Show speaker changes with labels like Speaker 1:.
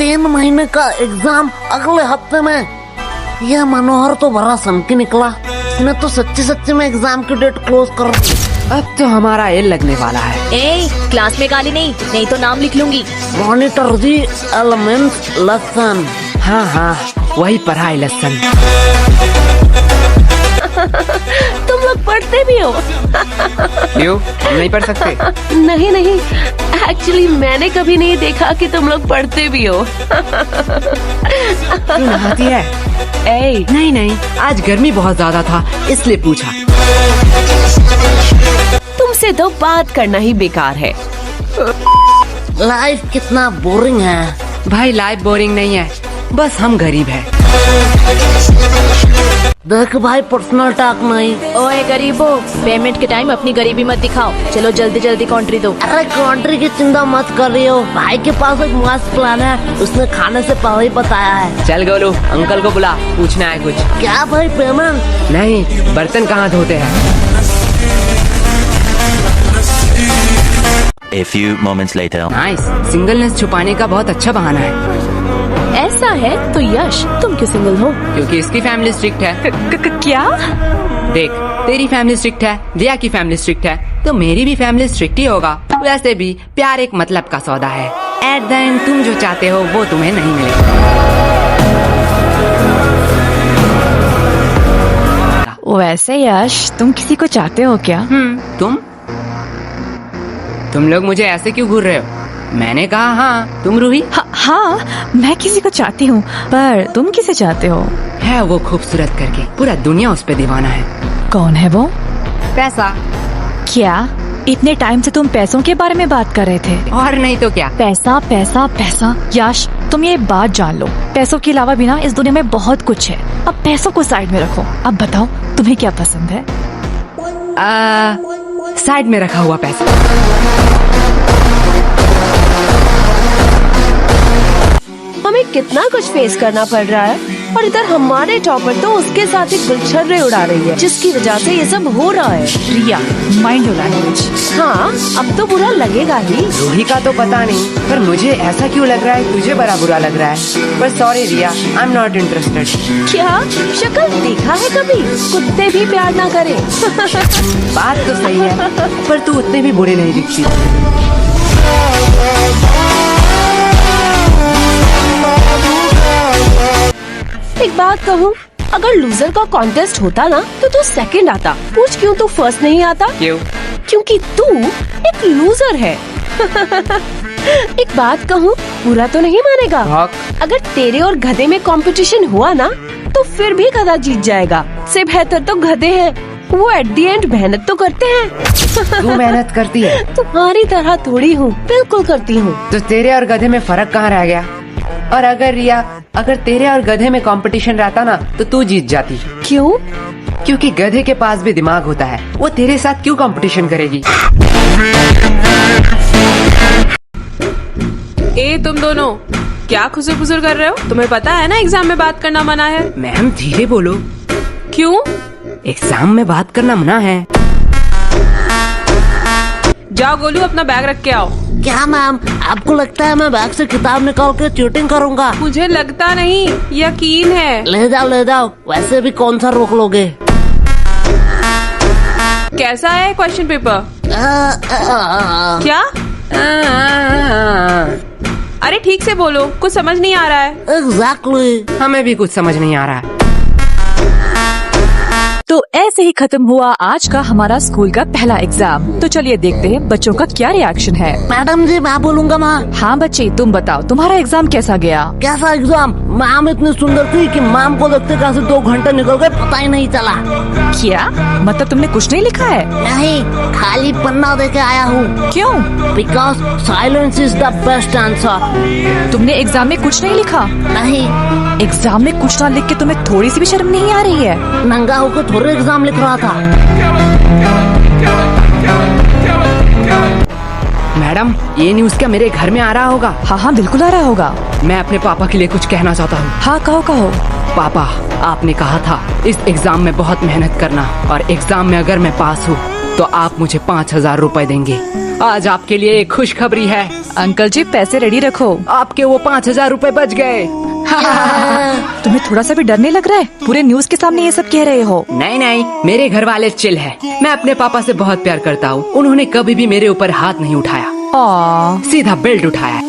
Speaker 1: 3 महीने का एग्जाम अगले हफ्ते में। यह मनोहर तो बड़ा सनकी निकला, इसने तो सच्ची में एग्जाम की डेट क्लोज कर दी।
Speaker 2: अब तो हमारा एल लगने वाला है।
Speaker 3: ए, क्लास में गाली नहीं तो नाम लिख लूंगी।
Speaker 1: Monitor the elements lesson.
Speaker 2: हाँ, वही पढ़ाई लेसन।
Speaker 3: तुम लोग पढ़ते भी हो?
Speaker 2: क्यों, हम नहीं पढ़ सकते?
Speaker 3: नहीं, एक्चुअली मैंने कभी नहीं देखा कि तुम लोग पढ़ते भी हो।
Speaker 2: क्यों नहाती है?
Speaker 3: ए,
Speaker 2: नहीं, आज गर्मी बहुत ज्यादा था इसलिए पूछा।
Speaker 3: तुमसे तो बात करना ही बेकार है।
Speaker 1: लाइफ कितना बोरिंग है।
Speaker 2: भाई लाइफ बोरिंग नहीं है, बस हम गरीब हैं।
Speaker 1: देख भाई, पर्सनल टॉक नहीं।
Speaker 3: ओए गरीबो, पेमेंट के टाइम अपनी गरीबी मत दिखाओ। चलो जल्दी कॉन्ट्री दो।
Speaker 1: अरे कॉन्ट्री की चिंता मत कर रही हो, भाई के पास एक मस्त प्लान है, उसने खाने से पहले ही बताया है।
Speaker 2: चल गोलू, अंकल को बुला, पूछना है कुछ।
Speaker 1: क्या भाई, पेमेंट?
Speaker 2: नहीं, बर्तन कहाँ धोते हैं।
Speaker 4: A few moments later.
Speaker 2: Nice, singleness छुपाने का बहुत अच्छा बहाना है।
Speaker 3: ऐसा है तो यश, तुम क्यों सिंगल हो?
Speaker 2: क्योंकि इसकी फैमिली स्ट्रिक्ट है।
Speaker 3: क्या?
Speaker 2: देख, तेरी फैमिली स्ट्रिक्ट है, दिया की फैमिली स्ट्रिक्ट है, तो मेरी भी फैमिली स्ट्रिक्ट ही होगा। वैसे भी प्यार एक मतलब का सौदा है। एट द एंड तुम जो चाहते हो वो तुम्हें नहीं मिलेगा।
Speaker 5: वैसे यश, तुम किसी को चाहते हो क्या?
Speaker 2: तुम लोग मुझे ऐसे क्यों घूर रहे हो? मैंने कहा हाँ, तुम रूही?
Speaker 5: हाँ, मैं किसी को चाहती हूँ, पर तुम किसे चाहते हो?
Speaker 2: है वो खूबसूरत करके, पूरा दुनिया उस पे दीवाना है।
Speaker 5: कौन है वो?
Speaker 2: पैसा।
Speaker 5: क्या इतने टाइम से तुम पैसों के बारे में बात कर रहे थे?
Speaker 2: और नहीं तो क्या।
Speaker 5: पैसा पैसा पैसा। यश, तुम ये बात जान लो, पैसों के अलावा भी ना इस दुनिया में बहुत कुछ है। अब पैसों को साइड में रखो, अब बताओ तुम्हें क्या पसंद है?
Speaker 2: साइड में रखा हुआ पैसा।
Speaker 3: हमें कितना कुछ फेस करना पड़ रहा है, और इधर हमारे टॉपर तो उसके साथ ही गुलछर्रे उड़ा रही है, जिसकी वजह से ये सब हो रहा है।
Speaker 5: रिया, माइंड योर लैंग्वेज।
Speaker 3: हाँ, अब तो बुरा लगेगा ही।
Speaker 2: रूही का तो पता नहीं, पर मुझे ऐसा क्यों लग रहा है तुझे बड़ा बुरा लग रहा है। पर sorry Riya, I am not interested.
Speaker 3: क्या शक्ल देखा है कभी? कुत्ते भी प्यार ना करें।
Speaker 2: बात तो सही है, पर तू उतने भी बुरे नहीं दिखती।
Speaker 3: एक बात कहूँ, अगर लूजर का कॉन्टेस्ट होता ना तो तू सेकंड आता। पूछ क्यों तू फर्स्ट नहीं आता?
Speaker 2: क्यों?
Speaker 3: क्योंकि तू एक लूजर है। एक बात कहूँ, बुरा तो नहीं मानेगा? अगर तेरे और गधे में कंपटीशन हुआ ना तो फिर भी गधा जीत जाएगा। से बेहतर तो गधे हैं, वो एट दी एंड मेहनत तो करते हैं।
Speaker 2: तू मेहनत करती है?
Speaker 3: तुम्हारी तरह थोड़ी हूँ, बिल्कुल करती हूँ।
Speaker 2: तो तेरे और गधे में फर्क कहाँ रह गया? और अगर रिया, अगर तेरे और गधे में कंपटीशन रहता ना तो तू जीत जाती।
Speaker 3: क्यों?
Speaker 2: क्योंकि गधे के पास भी दिमाग होता है, वो तेरे साथ क्यों कंपटीशन करेगी?
Speaker 6: ए तुम दोनों क्या खुसर फुसर कर रहे हो? तुम्हें पता है ना एग्जाम में बात करना मना है।
Speaker 2: मैम धीरे बोलो।
Speaker 6: क्यों?
Speaker 2: एग्जाम में बात करना मना है।
Speaker 6: जाओ गोलू, अपना बैग रख के आओ।
Speaker 1: क्या मैम, आपको लगता है मैं बैग से किताब निकाल के चीटिंग करूंगा?
Speaker 6: मुझे लगता नहीं, यकीन है।
Speaker 1: ले जाओ, वैसे भी कौन सा रोक लोगे।
Speaker 6: कैसा है क्वेश्चन पेपर? क्या? अरे ठीक से बोलो, कुछ समझ नहीं आ रहा है।
Speaker 1: एग्जैक्टली।
Speaker 2: हमें भी कुछ समझ नहीं आ रहा है।
Speaker 5: तो ऐसे ही खत्म हुआ आज का हमारा स्कूल का पहला एग्जाम। तो चलिए देखते हैं बच्चों का क्या रिएक्शन है।
Speaker 1: मैडम जी, मैं बोलूंगा माँ।
Speaker 5: हाँ बच्चे, तुम बताओ तुम्हारा एग्जाम कैसा गया?
Speaker 1: कैसा एग्जाम? मैम इतनी सुंदर थी कि मैम को देखते कैसे 2 घंटे निकल गए पता ही नहीं चला।
Speaker 5: क्या मतलब तुमने कुछ नहीं लिखा है?
Speaker 1: नहीं, खाली पन्ना दे के आया हूँ।
Speaker 5: क्यों?
Speaker 1: Because silence is the best answer.
Speaker 5: तुमने एग्जाम में कुछ नहीं लिखा?
Speaker 1: नहीं।
Speaker 5: एग्जाम में कुछ ना लिख के तुम्हें थोड़ी सी भी शर्म नहीं आ रही है?
Speaker 1: नंगा होकर थोड़े एग्जाम लिख रहा था।
Speaker 2: मैडम, ये न्यूज़ क्या मेरे घर में आ रहा होगा?
Speaker 5: हाँ बिल्कुल आ रहा होगा।
Speaker 2: मैं अपने पापा के लिए कुछ कहना चाहता हूँ।
Speaker 5: हाँ कहो।
Speaker 2: पापा, आपने कहा था इस एग्जाम में बहुत मेहनत करना, और एग्जाम में अगर मैं पास हूँ तो आप मुझे 5,000 रुपए देंगे। आज आपके लिए एक खुशखबरी है।
Speaker 5: अंकल जी पैसे रेडी रखो।
Speaker 2: आपके वो 5,000 रुपए बच गए।
Speaker 5: तुम्हें थोड़ा सा भी डर नहीं लग रहा है? पूरे न्यूज के सामने ये सब कह रहे हो।
Speaker 2: नहीं नहीं, मेरे घर वाले चिल है। मैं अपने पापा से बहुत प्यार करता हूँ। उन्होंने कभी भी मेरे ऊपर हाथ नहीं उठाया, सीधा बेल्ट उठाया।